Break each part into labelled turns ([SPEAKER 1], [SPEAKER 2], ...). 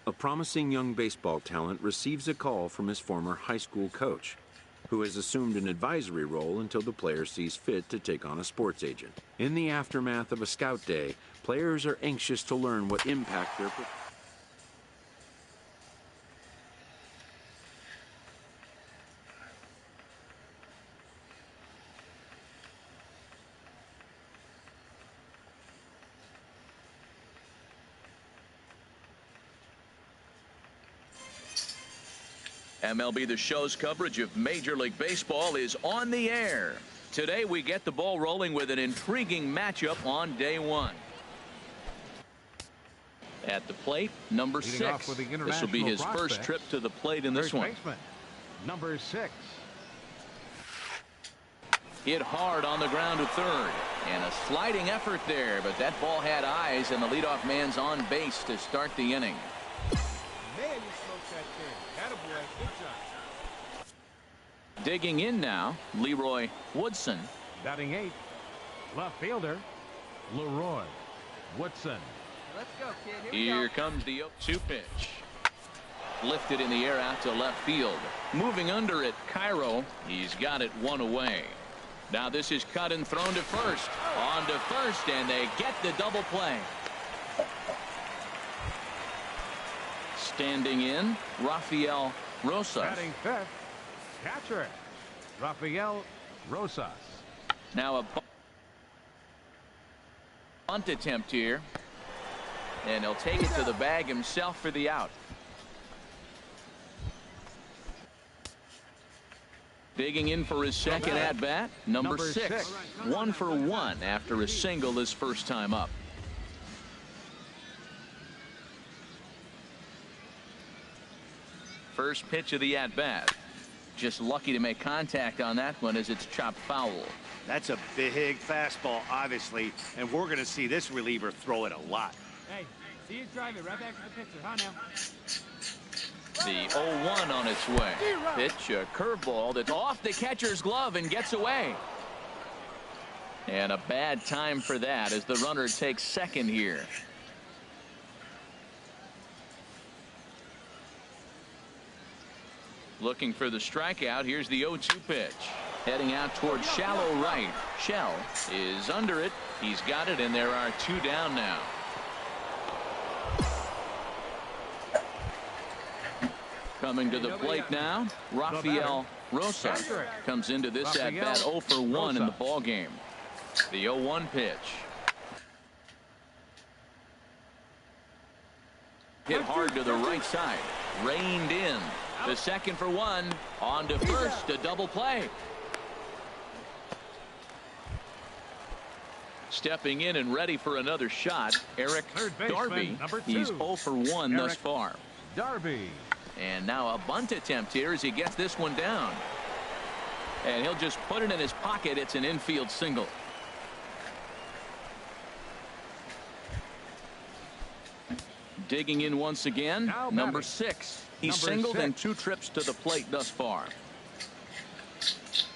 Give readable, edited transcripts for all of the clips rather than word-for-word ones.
[SPEAKER 1] A promising young baseball talent receives a call from his former high school coach, who has assumed an advisory role until the player sees fit to take on a sports agent. In the aftermath of a scout day, players are anxious to learn what impact their
[SPEAKER 2] MLB The Show's coverage of Major League Baseball is on the air. Today we get the ball rolling with an intriguing matchup on day one. At the plate, number 6. This will be his first trip to the plate in this one.
[SPEAKER 3] Number 6.
[SPEAKER 2] Hit hard on the ground to third. And a sliding effort there, but that ball had eyes, and the leadoff man's on base to start the inning.
[SPEAKER 3] Man, you smoked that kid. Attaboy. Good job.
[SPEAKER 2] Digging in now, Leroy Woodson.
[SPEAKER 3] Batting 8th, left fielder, Leroy Woodson.
[SPEAKER 4] Let's go, kid.
[SPEAKER 2] Here comes the 0-2 pitch. Lifted in the air out to left field. Moving under it, Cairo. He's got it one away. Now this is cut and thrown to first. On to first, and they get the double play. Standing in, Rafael Rosas.
[SPEAKER 3] Batting 5th, catcher, Rafael Rosas.
[SPEAKER 2] Now a bunt attempt here. And he'll take it to the bag himself for the out. Digging in for his second at-bat, number 6. 1 for 1 after a single his first time up. First pitch of the at-bat. Just lucky to make contact on that one as it's chopped foul.
[SPEAKER 5] That's a big fastball, obviously, and we're going to see this reliever throw it a lot.
[SPEAKER 4] Hey, see you drive it right back to the pitcher, huh now?
[SPEAKER 2] The 0-1 on its way. Pitch, a curveball that's off the catcher's glove and gets away. And a bad time for that as the runner takes second here. Looking for the strikeout. Here's the 0-2 pitch. Heading out towards shallow right. Shell is under it. He's got it, and there are 2 down now. Coming to the plate now, Rafael Rosas comes into this at-bat 0 for 1 in the ball game. The 0-1 pitch. Hit hard to the right side. Reined in. The second for 1. On to first. A double play. Stepping in and ready for another shot, Eric Darby. He's 0 for 1 thus far.
[SPEAKER 3] Darby.
[SPEAKER 2] And now a bunt attempt here as he gets this one down. And he'll just put it in his pocket. It's an infield single. Digging in once again, number 6. He's singled in 2 trips to the plate thus far.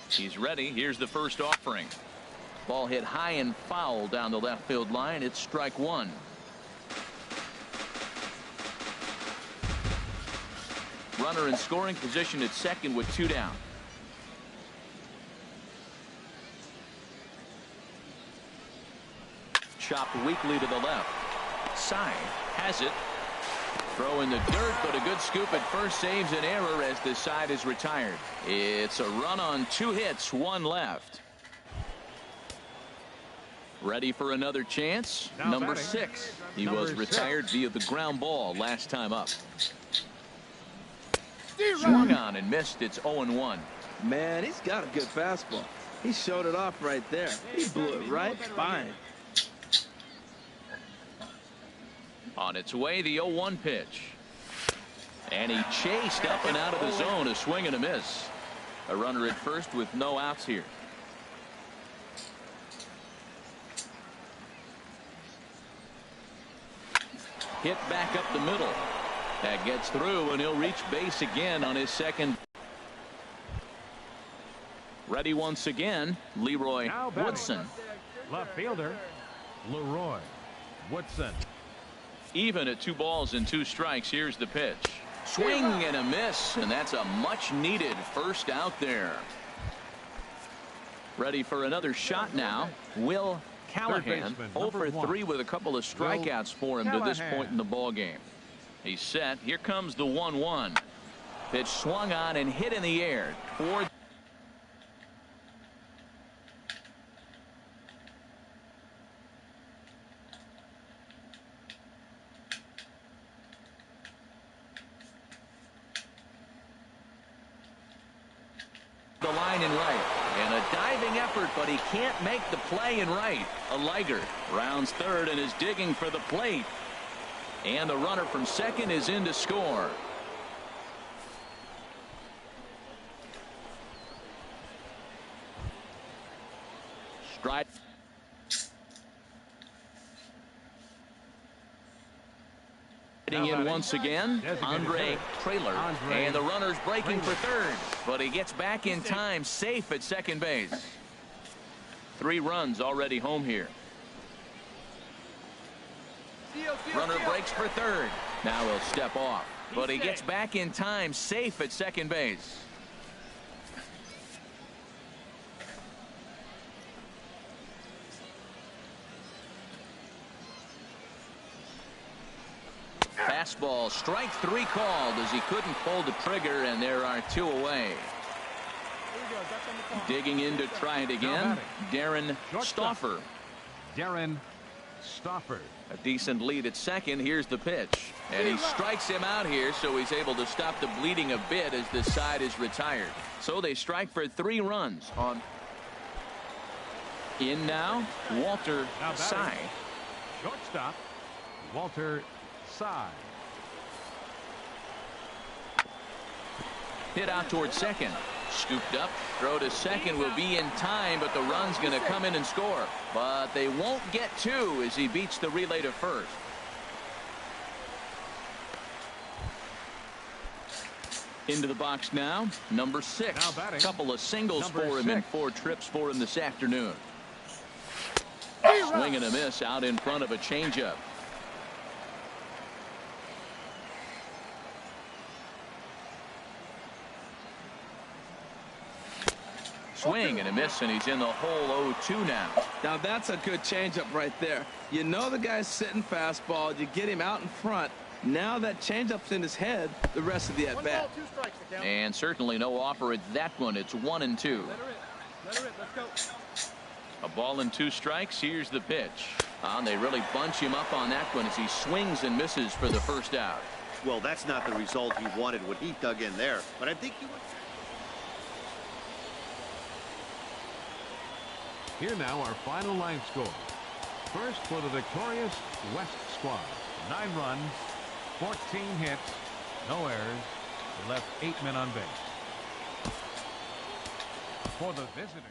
[SPEAKER 2] He's ready. Here's the first offering. Ball hit high and foul down the left field line. It's strike 1. Runner in scoring position at second with 2 down. Chopped weakly to the left. Side has it. Throw in the dirt, but a good scoop at first saves an error as the side is retired. It's a run on 2 hits, 1 left. Ready for another chance. Number 6. He was retired via the ground ball last time up. Swung on and missed. It's 0-1.
[SPEAKER 6] Man, he's got a good fastball. He showed it off right there. He blew it right by him.
[SPEAKER 2] On its way, the 0-1 pitch. And he chased up and out of the zone. A swing and a miss. A runner at first with no outs here. Hit back up the middle. That gets through, and he'll reach base again on his second. Ready once again, Leroy Woodson.
[SPEAKER 3] Left fielder, Leroy Woodson.
[SPEAKER 2] Even at 2 balls and 2 strikes. Here's the pitch. Swing and a miss, and that's a much needed first out there. Ready for another shot now. Will Callahan, 0 for 3 with a couple of strikeouts for him to this point in the ball game. He's set. Here comes the 1-1. Pitch swung on and hit in the air toward the line in right. And a diving effort, but he can't make the play in right. A Liger rounds third and is digging for the plate. And the runner from second is in to score. Strike. In once again, Andre Trailer, and the runner's breaking for third, but he gets back in time, safe at second base. 3 runs already home here. Runner breaks for third. Now he'll step off, but he gets back in time, safe at second base. Fastball, strike 3 called as he couldn't pull the trigger, and there are 2 away. Digging in to try it again, Darren Stauffer.
[SPEAKER 7] Darren Stauffer.
[SPEAKER 2] A decent lead at second. Here's the pitch, and he strikes him out here, so he's able to stop the bleeding a bit as this side is retired. So they strike for 3 runs on. In now, Walter Sy.
[SPEAKER 7] Shortstop, Walter Sy.
[SPEAKER 2] Hit out towards second. Scooped up. Throw to second will be in time, but the run's going to come in and score. But they won't get 2 as he beats the relay to first. Into the box now, number 6. Couple of singles for him and 4 trips for him this afternoon. Swing and a miss out in front of a changeup. Swing and a miss, and he's in the hole 0-2 now.
[SPEAKER 6] Now that's a good changeup right there. You know the guy's sitting fastball. You get him out in front. Now that changeup's in his head the rest of the at-bat.
[SPEAKER 2] And certainly no offer at that one. It's 1-2.
[SPEAKER 3] Let her rip. Let's go.
[SPEAKER 2] A ball and 2 strikes. Here's the pitch. They really bunch him up on that one as he swings and misses for the first out.
[SPEAKER 5] Well, that's not the result he wanted when he dug in there, but I think he would.
[SPEAKER 7] Here now, our final line score. First for the victorious West squad. 9 runs, 14 hits, no errors. They left 8 men on base. For the visitors.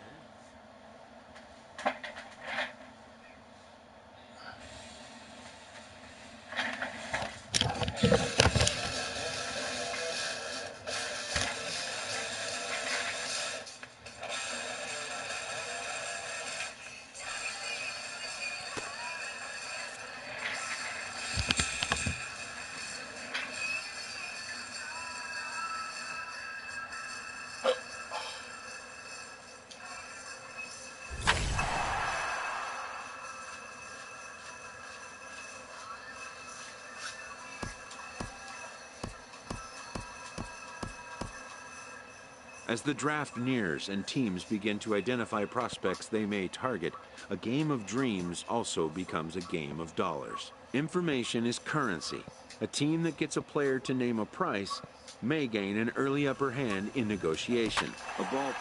[SPEAKER 1] As the draft nears and teams begin to identify prospects they may target, a game of dreams also becomes a game of dollars. Information is currency. A team that gets a player to name a price may gain an early upper hand in negotiation.
[SPEAKER 6] A ball.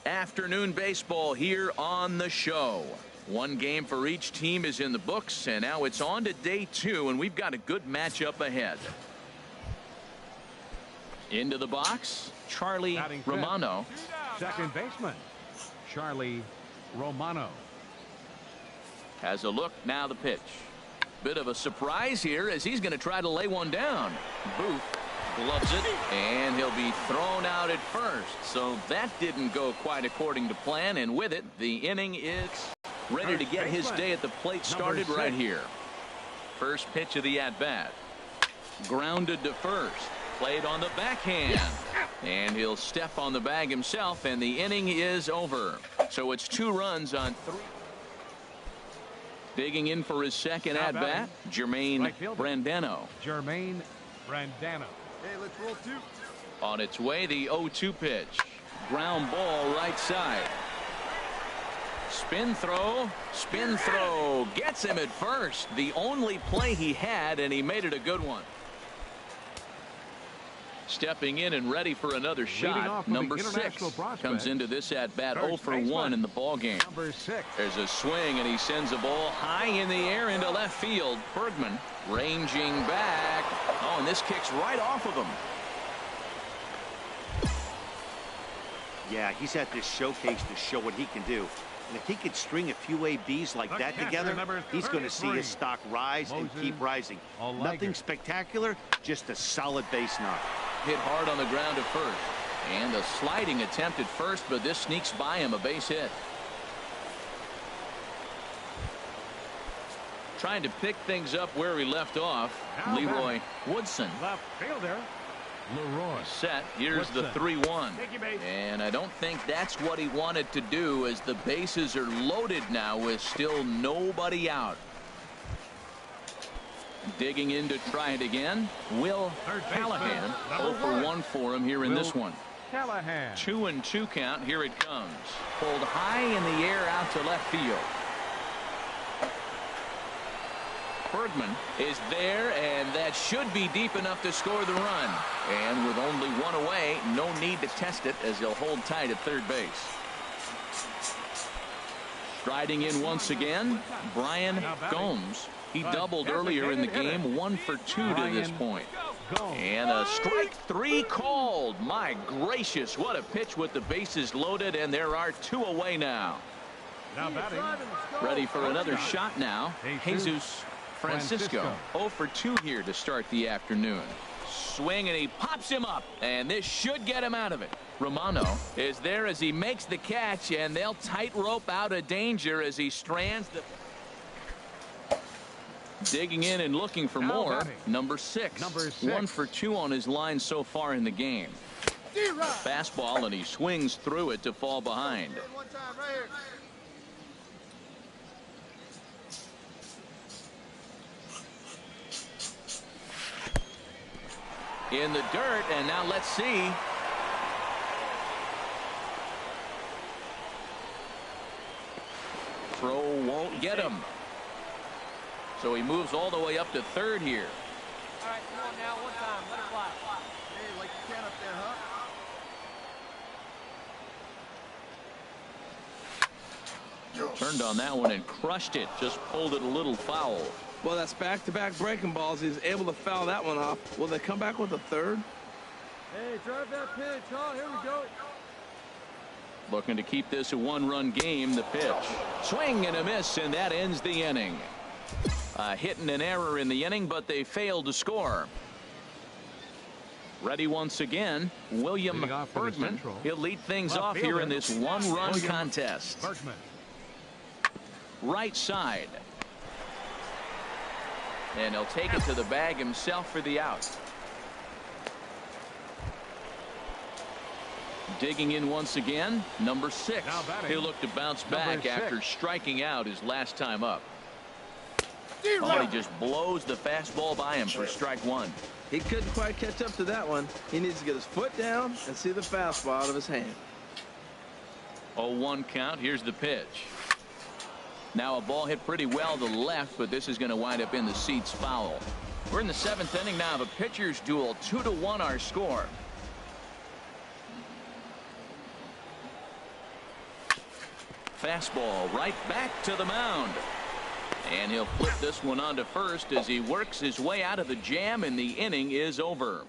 [SPEAKER 2] Afternoon baseball here on the show. 1 game for each team is in the books, and now it's on to day 2, and we've got a good matchup ahead. Into the box, Charlie Romano.
[SPEAKER 7] Second baseman, Charlie Romano.
[SPEAKER 2] Has a look, now the pitch. Bit of a surprise here as he's going to try to lay one down. Booth gloves it, and he'll be thrown out at first. So that didn't go quite according to plan, and with it, the inning is ready to get his day at the plate started right here. First pitch of the at-bat. Grounded to first. Played on the backhand. And he'll step on the bag himself, and the inning is over. So it's 2 runs on 3. Digging in for his second at-bat, Jermaine Brandano.
[SPEAKER 7] Jermaine Brandano.
[SPEAKER 3] Hey, let's roll 2.
[SPEAKER 2] On its way, the 0-2 pitch. Ground ball right side. Spin throw. Spin throw. Gets him at first. The only play he had, and he made it a good one. Stepping in and ready for another shot. Number 6 comes into this at-bat 0 for 1 in the ball game.
[SPEAKER 7] Number 6.
[SPEAKER 2] There's a swing, and he sends a ball high in the air into left field. Bergman ranging back. Oh, and this kicks right off of him.
[SPEAKER 5] Yeah, he's had this showcase to show what he can do. And if he could string a few ABs like that together, he's going to see his stock rise and keep rising. Nothing spectacular, just a solid base knock.
[SPEAKER 2] Hit hard on the ground at first. And a sliding attempt at first, but this sneaks by him, a base hit. Trying to pick things up where he left off. Leroy Woodson.
[SPEAKER 7] Left fielder. Leroy.
[SPEAKER 2] Set. Here's the 3-1. And I don't think that's what he wanted to do, as the bases are loaded now with still nobody out. Digging in to try it again. Will Callahan. 0 for 1 for him here in this one.
[SPEAKER 7] Callahan.
[SPEAKER 2] 2-2 count. Here it comes. Pulled high in the air out to left field. Bergman is there, and that should be deep enough to score the run. And with only 1 away, no need to test it as he'll hold tight at third base. Striding in once again, Brian Gomes. He doubled earlier in the game, 1 for 2 to this point. And a strike 3 called. My gracious, what a pitch with the bases loaded, and there are 2 away now.
[SPEAKER 7] Now batting.
[SPEAKER 2] Ready for another shot now. Jesus Francisco. 0 for 2 here to start the afternoon. Swing, and he pops him up, and this should get him out of it. Romano is there as he makes the catch, and they'll tightrope out of danger as he strands the... Digging in and looking for more. Number 6. 1 for 2 on his line so far in the game. Fastball, and he swings through it to fall behind. In the dirt, and now let's see. Throw won't get him. So he moves all the way up to third here.
[SPEAKER 4] All right, come on now, one time, let it fly.
[SPEAKER 3] Hey, like you can up there, huh?
[SPEAKER 2] Turned on that one and crushed it. Just pulled it a little foul.
[SPEAKER 6] Well, that's back-to-back breaking balls. He's able to foul that one off. Will they come back with a third?
[SPEAKER 3] Hey, drive that pitch, huh? Here we go.
[SPEAKER 2] Looking to keep this a 1-run game. The pitch. Swing and a miss, and that ends the inning. A hit and an error in the inning, but they failed to score. Ready once again, William Bergman. He'll lead things off here in this 1-run contest.
[SPEAKER 7] Bergman.
[SPEAKER 2] Right side. And he'll take it to the bag himself for the out. Digging in once again, number 6. He'll look to bounce back after striking out his last time up. Oh, he just blows the fastball by him for strike 1.
[SPEAKER 6] He couldn't quite catch up to that one. He needs to get his foot down and see the fastball out of his hand.
[SPEAKER 2] 0-1 count. Here's the pitch. Now a ball hit pretty well to the left, but this is going to wind up in the seats foul. We're in the 7th inning now of a pitcher's duel. 2-1 our score. Fastball right back to the mound. And he'll flip this one onto first as he works his way out of the jam, and the inning is over.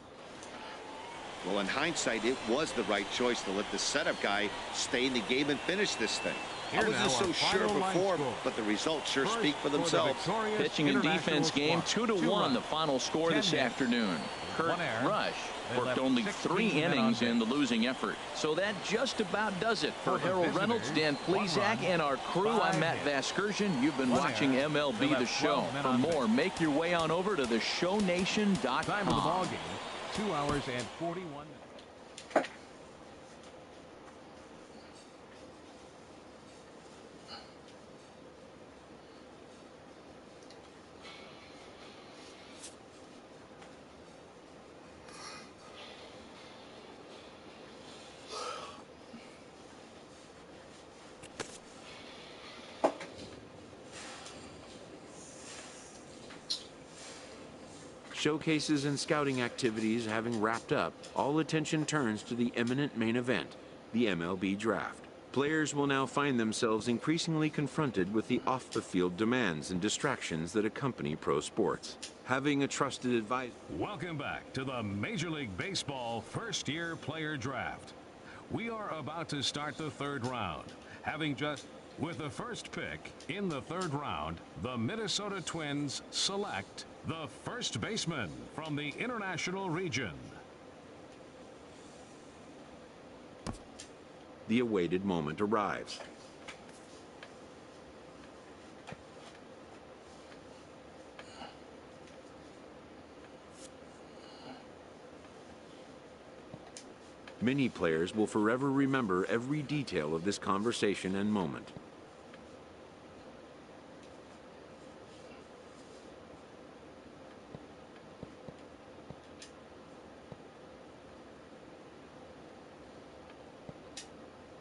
[SPEAKER 5] Well, in hindsight, it was the right choice to let the setup guy stay in the game and finish this thing. I wasn't so sure before, but the results sure speak for themselves.
[SPEAKER 2] Pitching and defense game 2-1, the final score this afternoon. Kurt Rush worked only 3 innings in the losing effort. So that just about does it for Harold Reynolds, Dan Plesac, and our crew. I'm Matt Vasgersian. You've been watching MLB The Show. For more, make your way on over to theshownation.com.
[SPEAKER 7] Time of the ball game, 2 hours and 41 minutes.
[SPEAKER 1] Showcases and scouting activities having wrapped up, all attention turns to the imminent main event, the MLB Draft. Players will now find themselves increasingly confronted with the off-the-field demands and distractions that accompany pro sports. Having a trusted advisor...
[SPEAKER 7] Welcome back to the Major League Baseball first-year player draft. We are about to start the 3rd round, having just... With the first pick in the 3rd round, the Minnesota Twins select the first baseman from the International region.
[SPEAKER 1] The awaited moment arrives. Many players will forever remember every detail of this conversation and moment.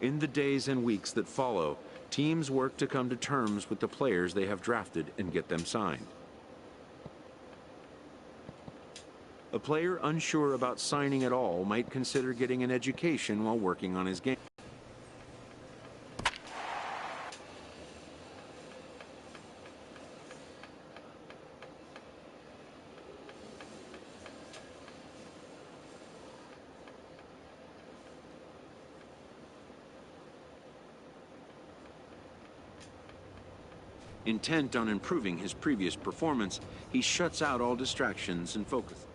[SPEAKER 1] In the days and weeks that follow, teams work to come to terms with the players they have drafted and get them signed. A player unsure about signing at all might consider getting an education while working on his game. Intent on improving his previous performance, he shuts out all distractions and focuses.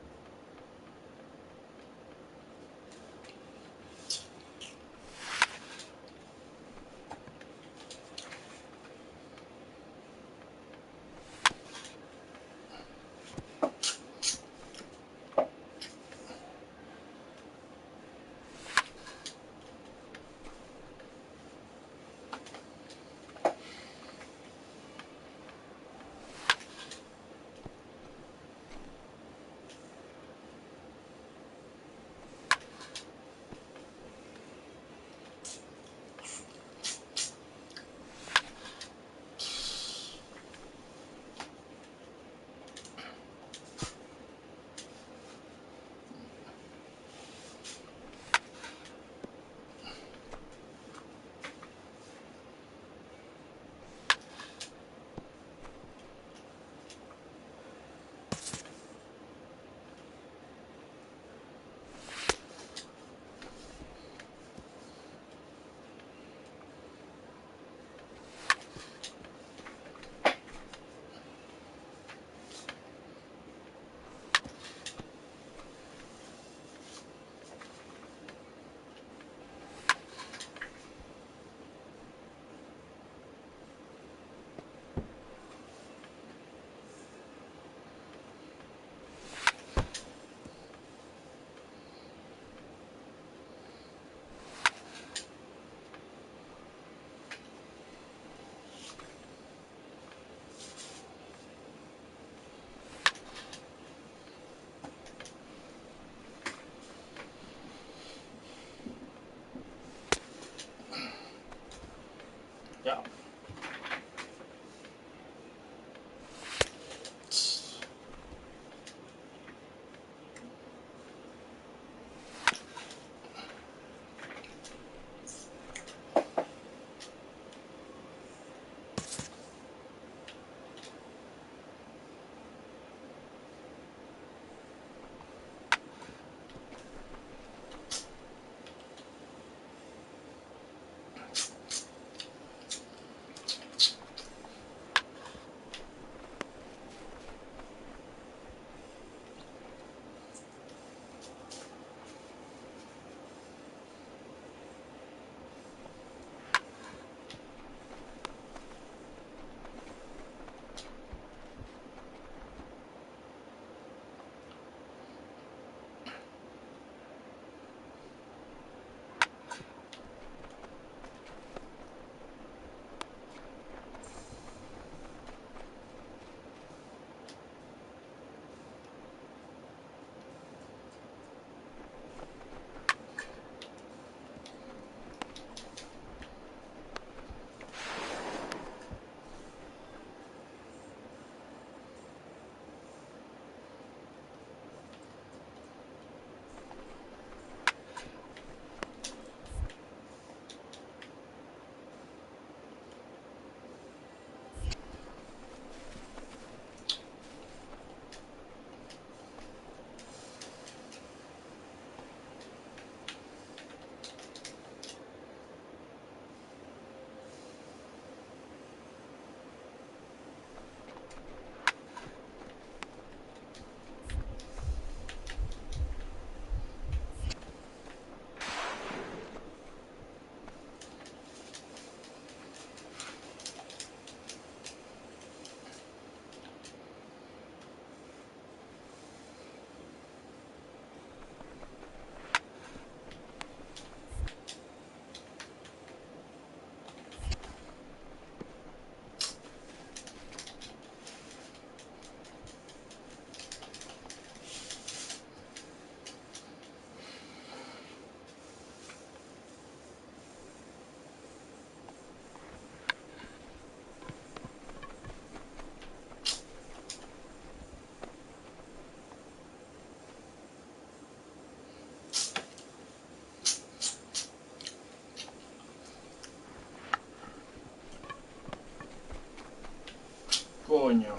[SPEAKER 8] Coño.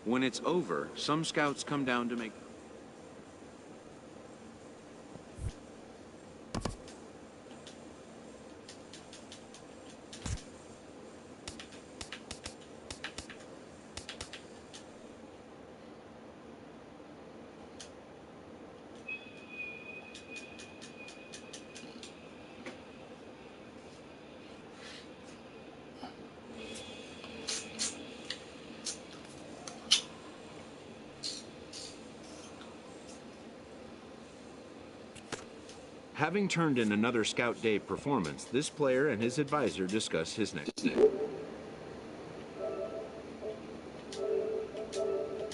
[SPEAKER 1] When it's over, some scouts come down to make... Having turned in another Scout Day performance, this player and his advisor discuss his next step.